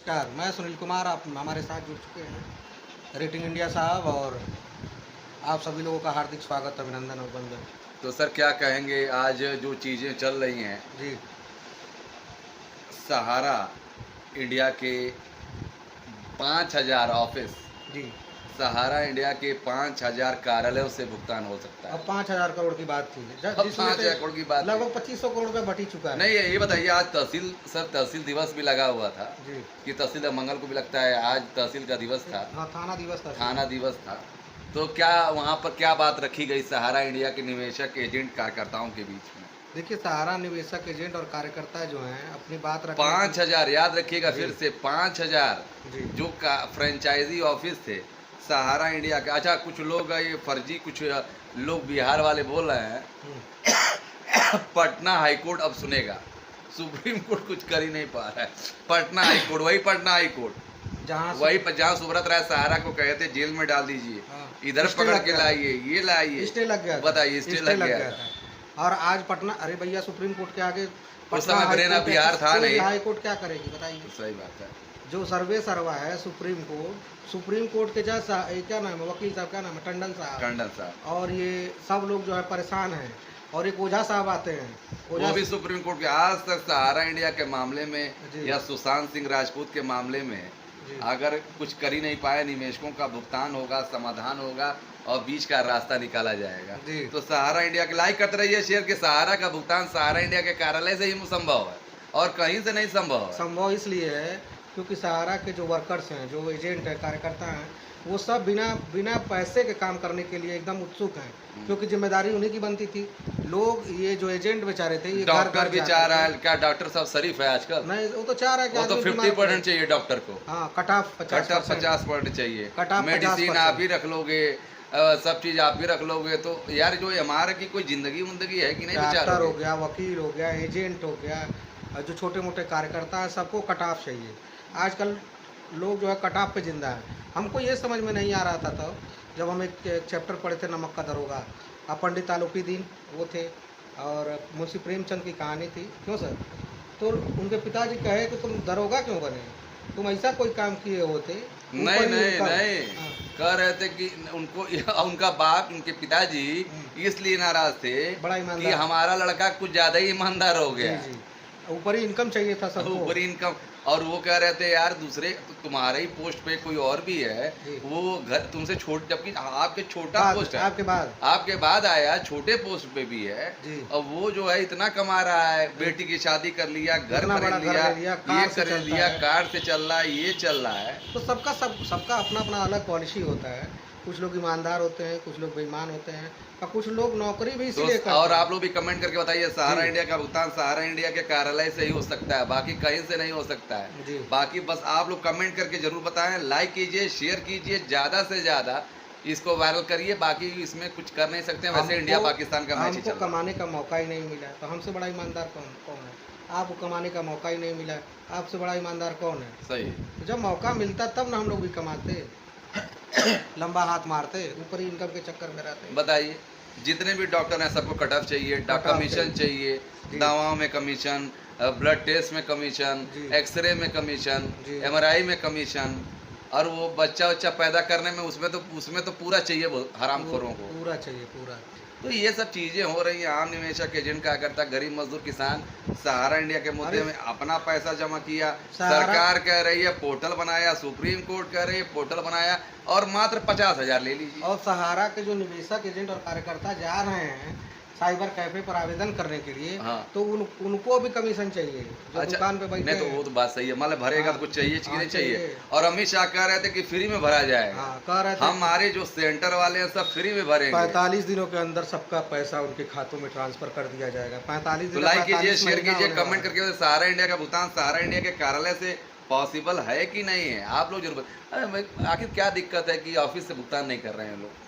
नमस्कार, मैं सुनील कुमार। आप हमारे साथ जुड़ चुके हैं रेटिंग इंडिया साहब, और आप सभी लोगों का हार्दिक स्वागत, अभिनंदन और वंदन। तो सर क्या कहेंगे, आज जो चीज़ें चल रही हैं जी सहारा इंडिया के 5,000 ऑफिस, जी। सहारा इंडिया के 5,000 कार्यालयों से भुगतान हो सकता अब है। 5,000 करोड़ की बात थी, अब जिसमें 5,000 से करोड़ की बात है। लगभग 2500 करोड़ रुपये बट ही चुका है। नहीं, ये बताइए, आज तहसील दिवस भी लगा हुआ था जी कि तहसील मंगल को भी लगता है, आज तहसील का दिवस था, हाँ, थाना दिवस था। थाना दिवस था। तो क्या वहाँ पर क्या बात रखी गई सहारा इंडिया के निवेशक एजेंट कार्यकर्ताओं के बीच में? देखिए, सहारा निवेशक एजेंट और कार्यकर्ता जो हैं अपनी बात रखने 5,000, याद रखिएगा फिर जी। से 5,000 जी जो का फ्रेंचाइजी ऑफिस थे सहारा इंडिया के। अच्छा, कुछ लोग ये फर्जी, कुछ लोग बिहार वाले बोल रहे हैं हम्म, पटना हाईकोर्ट अब सुनेगा, सुप्रीम कोर्ट कुछ कर ही नहीं पा रहा है। पटना हाईकोर्ट, वही पटना हाईकोर्ट, जहाँ सुब्रत राय सहारा को कहे थे जेल में डाल दीजिए, हाँ, इधर स्टे पकड़ लग के गया। लाइए, ये लाइए, स्टे लग गया था। बताइए, स्टे लग गया था। और आज पटना, अरे भैया, सुप्रीम कोर्ट के आगे उस समय बरेना बिहार था नहीं। हाई कोर्ट क्या करेगी बताइए? सही बात है। जो सर्वे सरवा है सुप्रीम कोर्ट के जैसा क्या नाम है, वकील साहब क्या नाम है, टंडन साहब, और ये सब लोग जो है परेशान हैं। और एक ओझा साहब आते हैं, वो भी सुप्रीम कोर्ट के। आज तक सहारा इंडिया के मामले में जी। या सुशांत सिंह राजपूत के मामले में जी। अगर कुछ कर ही नहीं पाए, निवेशकों का भुगतान होगा, समाधान होगा और बीच का रास्ता निकाला जाएगा। जी। तो सहारा इंडिया के लाइक करते रहिए, शेयर के। सहारा का भुगतान सहारा इंडिया के कार्यालय से ही संभव है और कहीं से नहीं संभव है। संभव इसलिए है क्योंकि सहारा के जो वर्कर्स हैं, जो एजेंट है, कार्यकर्ता हैं, वो सब बिना पैसे के काम करने के लिए एकदम उत्सुक हैं, क्योंकि जिम्मेदारी उन्हीं की बनती थी। लोग, ये जो एजेंट बेचारे थे, ये डॉक्टर भी चाह रहा है, क्या डॉक्टर साहब शरीफ है आजकल? नहीं, वो तो चाह रहा है कि वो तो 50% चाहिए डॉक्टर को। हाँ, कट ऑफ 50% चाहिए। कट ऑफ मेडिसिन आप ही रख लोगे, सब चीज आप ही रख लोगे, तो यार जो हमारा की कोई जिंदगी है कि नहीं? डॉक्टर हो गया, वकील हो गया, एजेंट हो गया, और जो छोटे मोटे कार्यकर्ता हैं, सबको कट ऑफ चाहिए। आजकल लोग जो है कट ऑफ पे जिंदा है। हमको ये समझ में नहीं आ रहा था तब जब हम एक चैप्टर पढ़े थे, नमक का दरोगा। पंडित आलोपीदीन वो थे, और मुंशी प्रेमचंद की कहानी थी। क्यों सर? तो उनके पिताजी कहे कि तुम दरोगा क्यों बने, तुम ऐसा कोई काम किए होते? नहीं, कह रहे थे कि उनको उनका बाप, उनके पिताजी इसलिए नाराज थे बड़ा कि ईमानदार, हमारा लड़का कुछ ज्यादा ही ईमानदार हो गया। जी जी, ऊपर ही इनकम चाहिए था सबको, ऊपर इनकम। और वो कह रहे थे यार दूसरे तुम्हारे ही पोस्ट पे कोई और भी है, वो घर तुमसे छोट, जबकि आपके छोटा पोस्ट है, आपके बाद आया, छोटे पोस्ट पे भी है, और वो जो है इतना कमा रहा है, बेटी की शादी कर लिया, घर खरीद लिया, ये कर लिया, कार से चल रहा है, ये चल रहा है। तो सबका अपना अपना अलग पॉलिसी होता है। कुछ लोग ईमानदार होते हैं, कुछ लोग बेईमान होते हैं, और कुछ लोग नौकरी भी इसलिए करते हैं। और आप लोग भी कमेंट करके बताइए, सहारा इंडिया का भुगतान सहारा इंडिया के कार्यालय से ही हो सकता है, बाकी कहीं से नहीं हो सकता है। बाकी बस आप लोग कमेंट करके जरूर बताएं, लाइक कीजिए, शेयर कीजिए, ज्यादा से ज्यादा इसको वायरल करिए। बाकी इसमें कुछ कर नहीं सकते हैं, वैसे इंडिया पाकिस्तान का मैच ही चल रहा है। कमाने का मौका ही नहीं मिला, तो हमसे बड़ा ईमानदार कौन है? आपको कमाने का मौका ही नहीं मिला, आपसे बड़ा ईमानदार कौन है? सही। जब मौका मिलता तब ना हम लोग भी कमाते, लंबा हाथ मारते, ऊपर ही इनकम के चक्कर में रहते। बताइए, जितने भी डॉक्टर हैं सबको कट ऑफ चाहिए, कमीशन चाहिए, दवाओं में कमीशन, ब्लड टेस्ट में कमीशन, एक्सरे में कमीशन, MRI में कमीशन, और वो बच्चा पैदा करने में उसमें तो पूरा चाहिए हरामखोरों को, पूरा चाहिए, पूरा। तो ये सब चीजें हो रही हैं। आम निवेशक एजेंट क्या करता, गरीब मजदूर किसान सहारा इंडिया के मुद्दे में अपना पैसा जमा किया, सरकार कह रही है पोर्टल बनाया, सुप्रीम कोर्ट कह रही है पोर्टल बनाया, और मात्र 50,000 ले लीजिए। और सहारा के जो निवेशक एजेंट और कार्यकर्ता जा रहे हैं साइबर कैफे पर आवेदन करने के लिए, हाँ। तो उनको भी कमीशन चाहिए, जो अच्छा, दुकान पे बैठे नहीं तो वो तो बात सही है, मतलब भरेगा तो कुछ चाहिए कि नहीं चाहिए। और अमित शाह कह रहे थे कि फ्री में भरा जाएगा। कह रहे थे हमारे जो सेंटर वाले हैं सब फ्री में भरेंगे, 45 दिनों के अंदर सबका पैसा उनके खातों में ट्रांसफर कर दिया जाएगा। 45 दिन। लाइक कीजिए, शेयर कीजिए, कमेंट करके सहारा इंडिया का भुगतान सहारा इंडिया के कार्यालय से पॉसिबल है कि नहीं है, आप लोग जरूर। आखिर क्या दिक्कत है कि ऑफिस से भुगतान नहीं कर रहे हैं लोग?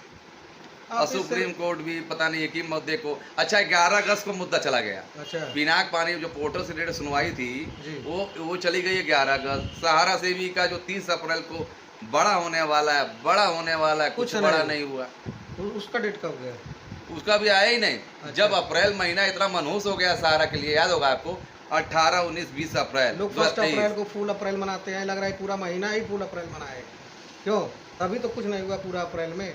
और सुप्रीम कोर्ट भी पता नहीं एक ही मुद्दे को। अच्छा, 11 अगस्त को मुद्दा चला गया। अच्छा, पिनाक पानी जो पोर्टल से रिलेटेड सुनवाई थी वो चली गई है 11 अगस्त। सहारा सेवी का जो 30 अप्रैल को बड़ा होने वाला है, कुछ बड़ा नहीं हुआ। उसका डेट कब गया? उसका भी आया ही नहीं। जब अप्रैल महीना इतना मनहूस हो गया सहारा के लिए, याद होगा आपको, 18, 19, 20 अप्रैल लोग 1 अप्रैल को फुल अप्रैल मनाते हैं, लग रहा है पूरा महीना ही फुल अप्रैल मनाए। क्यों? तभी तो कुछ नहीं हुआ पूरा अप्रैल में।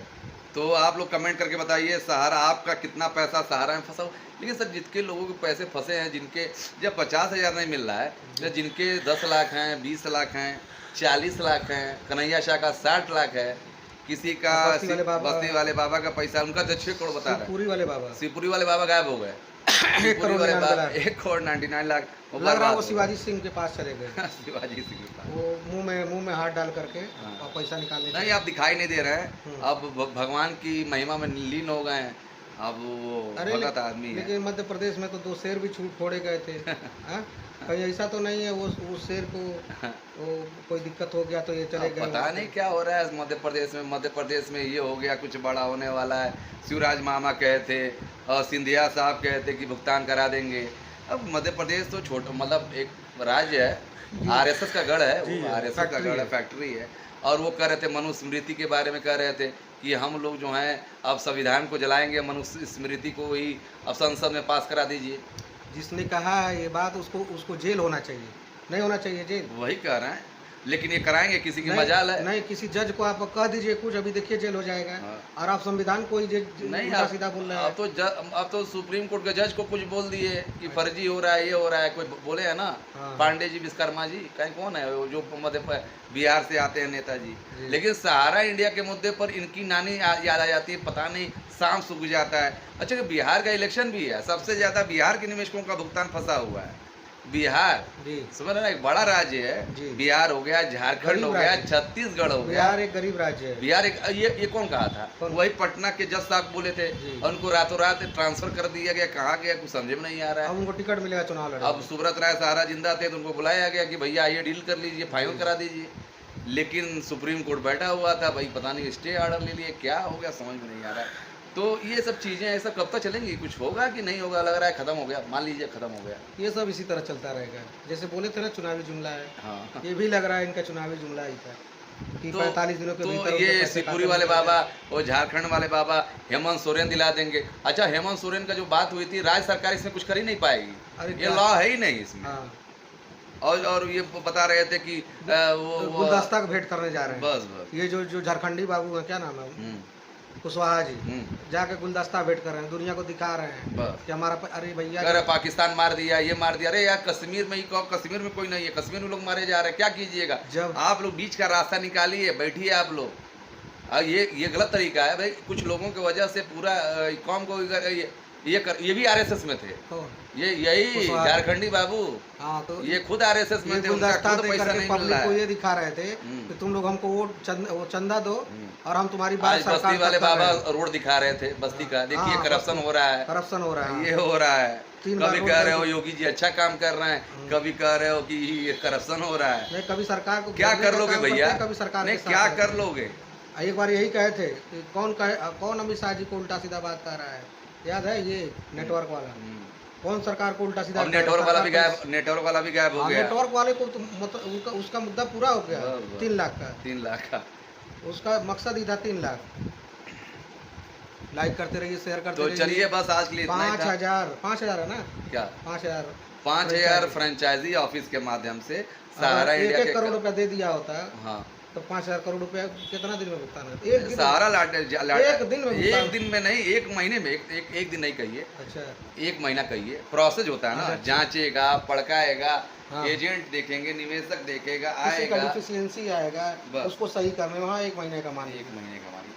तो आप लोग कमेंट करके बताइए सहारा आपका कितना पैसा सहारा में फंसा हो। लेकिन सर जितने लोगों के पैसे फंसे हैं, जिनके जब 50,000 नहीं मिल रहा है, या जिनके 10 लाख हैं, 20 लाख हैं, 40 लाख हैं, कन्हैया शाह का 60 लाख है, किसी का बस्ती वाले बाबा का पैसा, उनका तो 6 करोड़ बता रहा है। शिवपुरी वाले बाबा गायब हो गए। 1 करोड़ 99 लाख लग रहा है वो शिवाजी सिंह के पास चले गए। शिवाजी सिंह के पास वो मुंह में हाथ डाल करके और पैसा निकालने नहीं, आप दिखाई नहीं दे रहे हैं। अब भगवान की महिमा में लीन हो गए हैं। अब वो भगत आदमी है। लेकिन मध्य प्रदेश में तो 2 शेर भी छोड़े गए थे। कहीं ऐसा तो नहीं है वो शेर को कोई दिक्कत हो गया तो ये चले गए? पता नहीं क्या हो रहा है मध्य प्रदेश में ये हो गया, कुछ बड़ा होने वाला है। शिवराज मामा कहे थे और सिंधिया साहब कहे थे कि भुगतान करा देंगे। अब मध्य प्रदेश तो छोटा मतलब एक राज्य है, आरएसएस का गढ़ है, वो आरएसएस का गढ़ है, फैक्ट्री है। और वो कह रहे थे, मनुस्मृति के बारे में कह रहे थे कि हम लोग जो हैं अब संविधान को जलाएंगे, मनुस्मृति को ही अब संसद में पास करा दीजिए। जिसने कहा है ये बात उसको जेल होना चाहिए, नहीं होना चाहिए जेल। वही कह रहे हैं, लेकिन ये कराएंगे किसी की मजाल है? नहीं, किसी जज को आप कह दीजिए कुछ, अभी देखिए जेल हो जाएगा। और आप संविधान को ही नहीं सीधा बोल रहे हैं। अब तो सुप्रीम कोर्ट के जज को कुछ बोल दिए कि फर्जी हो रहा है, ये हो रहा है। कोई बोले है ना, पांडे जी, विश्वकर्मा जी, कहीं कौन है जो मध्य बिहार से आते हैं नेताजी। लेकिन सहारा इंडिया के मुद्दे पर इनकी नानी याद आ जाती है, पता नहीं शाम सूख जाता है। अच्छा, बिहार का इलेक्शन भी है, सबसे ज्यादा बिहार के निवेशकों का भुगतान फंसा हुआ है। बिहार समझ रहे, एक बड़ा राज्य है। बिहार हो गया, झारखंड हो गया, छत्तीसगढ़ हो गया। बिहार एक गरीब राज्य है। बिहार एक ये कौन कहा था? वही पटना के जज साहब बोले थे, और उनको रातों रात ट्रांसफर कर दिया गया। कहाँ गया कुछ समझ में नहीं आ रहा है। अब उनको टिकट मिलेगा चुनाव लड़ने। अब सुब्रत राय सहारा जिंदा थे तो उनको बुलाया गया कि भैया आइए डील कर लीजिए, फाइनल करा दीजिए। लेकिन सुप्रीम कोर्ट बैठा हुआ था भाई, पता नहीं स्टे ऑर्डर ले लिए, क्या हो गया समझ में नहीं आ रहा है। तो ये सब चीज़ें ऐसा कब तक चलेंगी? कुछ होगा कि नहीं होगा? लग रहा है खत्म हो गया, मान लीजिए खत्म हो गया। ये सब इसी तरह चलता रहेगा, जैसे बोले थे ना चुनावी जुमला है। हाँ। ये भी लग रहा है इनका चुनावी जुमला ही था कि 45 दिनों के भीतर। ये शिवपुरी वाले बाबा और झारखंड वाले बाबा हेमंत सोरेन दिला देंगे। अच्छा, हेमंत सोरेन का जो बात हुई थी, राज्य सरकार इसमें कुछ कर ही नहीं पाएगी, ये लॉ है ही नहीं इसमें। और ये बता रहे थे कि वो गुलदस्ता का भेंट करने जा रहे हैं। बस ये जो झारखंडी बाबू है, क्या नाम है, कुशवाहा जी, जाके गुलदस्ता भेंट कर रहे हैं, दुनिया को दिखा रहे हैं कि हमारा। अरे भैया, अरे पाकिस्तान मार दिया, ये मार दिया। अरे यार, कश्मीर में ही कश्मीर में कोई नहीं है, कश्मीर में लोग मारे जा रहे हैं, क्या कीजिएगा? जब आप लोग बीच का रास्ता निकालिए, बैठिए आप लोग। ये गलत तरीका है भाई। कुछ लोगों की वजह से पूरा कौम को ये भी आरएसएस में थे। यही झारखंडी बाबू। हाँ, तो ये खुद आरएसएस में थे। उनका खुद पैसा नहीं मिल रहा है। को ये दिखा रहे थे कि तुम लोग हमको वो चंदा दो और हम तुम्हारी बात। बस्ती वाले बाबा रोड दिखा रहे थे बस्ती का, देखिए करप्शन हो रहा है, करप्शन हो रहा है, ये हो रहा है। कभी कह रहे हो योगी जी अच्छा काम कर रहे हैं, कभी कह रहे हो कि ये करप्शन हो रहा है। कभी सरकार को क्या कर लोगे भैया? कभी सरकार ने क्या कर लोगे? एक बार यही कहे थे कि कौन अमित शाह जी को उल्टा सीधा बात कर रहा है, याद है? ये नेटवर्क वाला कौन सरकार को उल्टा सीधा? नेटवर्क वाला भी गायब हो गया। नेटवर्क वाले को तो मतलब उसका मुद्दा पूरा हो गया। 3 लाख का उसका मकसद ही था। 3 लाख लाइक करते रहिए, शेयर करते रहिए। तो चलिए बस आज के लिए 5,000 है ना? क्या 5,000 फ्रेंचाइजी ऑफिस के माध्यम से सहारा इंडिया 1 करोड़ रुपया दे दिया होता है। हाँ, तो 5,000 करोड़ रुपया कितना दिन में भुगतान है? सहारा एक दिन में नहीं, 1 महीने में। एक दिन नहीं कहिए, अच्छा 1 महीना कहिए। प्रोसेस होता है ना, जांचेगा, पड़काएगा, एजेंट देखेंगे, निवेशक देखेगा, आएगा, डिफिशियंसी आएगा, उसको सही करने वहाँ 1 महीने का मान।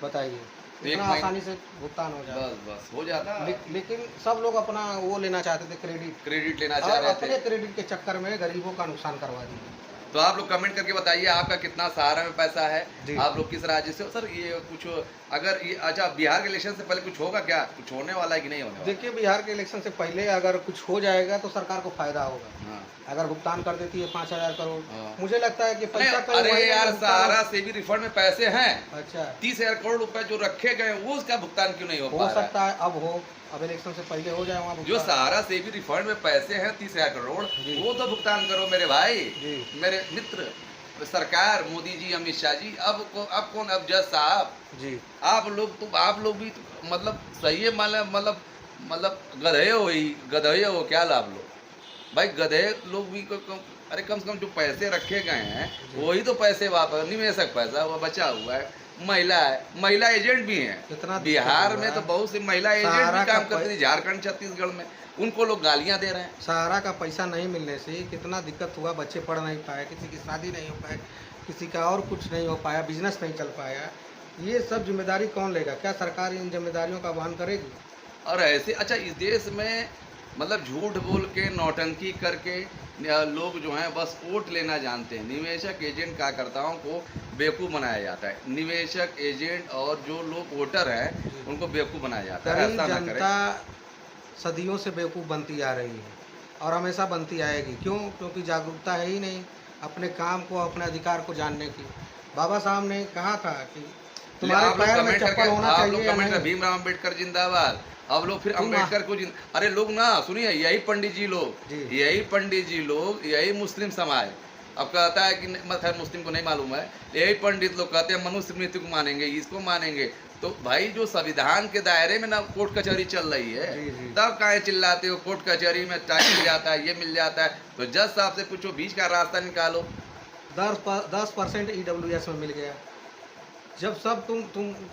बताइए, इतना आसानी से भुगतान हो जाता? बस हो जाता। लेकिन सब लोग अपना वो लेना चाहते थे, क्रेडिट लेना चाह रहे थे। अपने क्रेडिट के चक्कर में गरीबों का नुकसान करवा दिया। तो आप लोग कमेंट करके बताइए आपका कितना सहारा में पैसा है, आप लोग किस राज्य से हो। सर ये कुछ अगर ये अच्छा, बिहार के इलेक्शन से पहले कुछ होगा क्या? कुछ होने वाला है कि नहीं होने वाला? देखिए, बिहार के इलेक्शन से पहले अगर कुछ हो जाएगा तो सरकार को फायदा होगा। अगर भुगतान कर देती है 5,000 करोड़, मुझे लगता है कि पैसा। अरे यार, सहारा से भी रिफंड में पैसे हैं। अच्छा, 30,000 करोड़ रुपए जो रखे गए वो उसका भुगतान क्यों नहीं हो सकता है? अब इलेक्शन से पहले हो जाए वहाँ। जो सहारा से भी रिफंड में पैसे हैं 30,000 करोड़, वो तो भुगतान करो मेरे भाई, मेरे मित्र। सरकार, मोदी जी, अमित शाह जी, अब कौन? अब जज साहब जी, आप लोग भी मतलब सही है, मतलब गधे हो क्या? आप लोग भाई गधे लोग भी अरे कम से कम जो पैसे रखे गए हैं वही तो पैसे वापस, निवेशक पैसा वो बचा हुआ है, महिला है, महिला एजेंट भी हैं बिहार में, तो बहुत सी महिला एजेंट भी काम करती है, झारखंड छत्तीसगढ़ में, उनको लोग गालियां दे रहे हैं। सहारा का पैसा नहीं मिलने से कितना दिक्कत हुआ, बच्चे पढ़ नहीं पाए, किसी की शादी नहीं हो पाए, किसी का और कुछ नहीं हो पाया, बिजनेस नहीं चल पाया। ये सब जिम्मेदारी कौन लेगा? क्या सरकार इन जिम्मेदारियों का वहन करेगी? और ऐसे अच्छा इस देश में मतलब झूठ बोल के नौटंकी करके लोग जो हैं बस वोट लेना जानते हैं। निवेशक एजेंट कार्यकर्ताओं को बेवकूफ़ बनाया जाता है, निवेशक एजेंट और जो लोग वोटर हैं उनको बेवकूफ़ बनाया जाता है। ऐसा ना जनता सदियों से बेवकूफ़ बनती आ रही है और हमेशा बनती आएगी। क्यों? क्योंकि जागरूकता है ही नहीं अपने काम को, अपने अधिकार को जानने की। बाबा साहब ने कहा था कि तुम्हारे पैर में चप्पल होना चाहिए। भीमराव अम्बेडकर जिंदाबाद। अब लोग फिर अम्बेडकर को अरे लोग ना सुनिए, यही पंडित जी लोग, यही मुस्लिम समाज अब कहता है कि खैर मुस्लिम को नहीं मालूम है, यही पंडित लोग कहते हैं मनुष्य मृत्यु को मानेंगे, इसको मानेंगे। तो भाई जो संविधान के दायरे में ना कोर्ट कचहरी चल रही है, तब काहे चिल्लाते हो? कोर्ट कचहरी में टाइम मिल जाता है, ये मिल जाता है, तो जज साहब से पूछो, बीच का रास्ता निकालो। 10% EWS में मिल गया। जब सब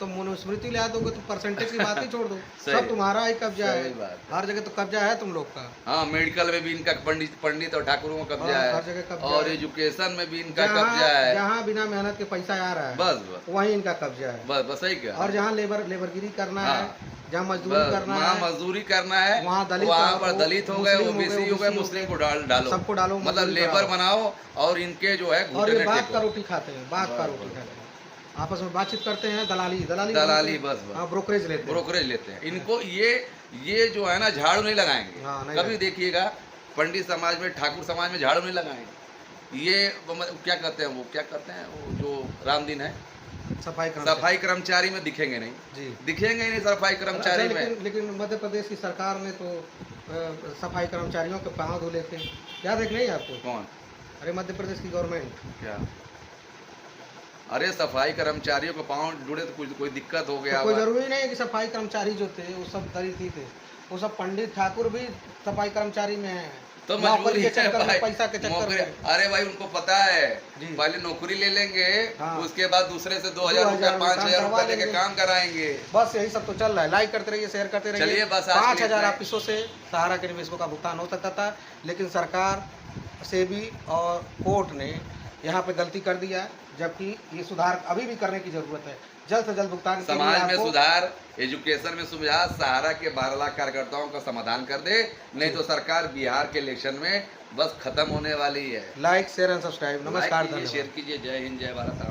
तुम मनुस्मृति ले दोगे तो परसेंटेज की बात ही छोड़ दो। सब तुम्हारा ही कब्जा है, हर जगह तो कब्जा है तुम लोग का। हाँ, मेडिकल में भी इनका पंडित और ठाकुरों का कब्जा है, हर जगह कब्जा और एजुकेशन में भी इनका कब्जा है। जहाँ बिना मेहनत के पैसा आ रहा है बस वहीं इनका कब्जा है। बस सही क्या। और जहाँ लेबरगिरी करना है, जहाँ मजदूरी करना है, वहाँ दलित हो गए, ओबीसी हो गए, मुस्लिम को डालो, सबको डालो, मतलब लेबर बनाओ, और इनके जो है और ये बात का रोटी खाते हैं, बात का रोटी खाते हैं, आपस में बातचीत करते हैं, दलाली बस ब्रोकरेज लेते हैं। इनको ये जो है ना झाड़ू नहीं लगाएंगे कभी। देखिएगा पंडित समाज में, ठाकुर समाज में झाड़ू नहीं लगाएंगे। ये क्या कहते हैं वो जो रामदीन है, सफाई कर्मचारी में दिखेंगे नहीं, दिखेंगे ही नहीं सफाई कर्मचारी में। लेकिन मध्य प्रदेश की सरकार ने तो सफाई कर्मचारियों के पाँव धुले थे, याद है कि नहीं आपको? कौन? अरे मध्य प्रदेश की गवर्नमेंट। क्या? अरे सफाई कर्मचारियों को पाँव जुड़े तो कोई दिक्कत हो गया? कोई जरूरी नहीं है कि सफाई कर्मचारी जो थे वो सब दलित ही थे, वो सब पंडित ठाकुर भी सफाई कर्मचारी में है, तो मजबूरी है भाई, पैसा के चक्कर में। अरे भाई उनको पता है पहले नौकरी ले लेंगे, उसके बाद दूसरे से 2000 रुपया 5000 रुपया लेके काम कराएंगे। बस यही सब तो चल रहा है। लाइक करते रहिए, शेयर करते रहिए। चलिए बस 5000 ऑफिसों से सहारा के निवेशकों का भुगतान हो सकता था, लेकिन सरकार, सेबी और कोर्ट ने यहाँ पे गलती कर दिया, जबकि ये सुधार अभी भी करने की जरूरत है। जल्द से जल्द भुगतान, समाज में सुधार, एजुकेशन में सुधार, सहारा के 12 लाख कार्यकर्ताओं का समाधान कर दे, नहीं तो सरकार बिहार के इलेक्शन में बस खत्म होने वाली है। Like share and subscribe. नमस्कार, शेयर कीजिए। जय हिंद, जय भारत।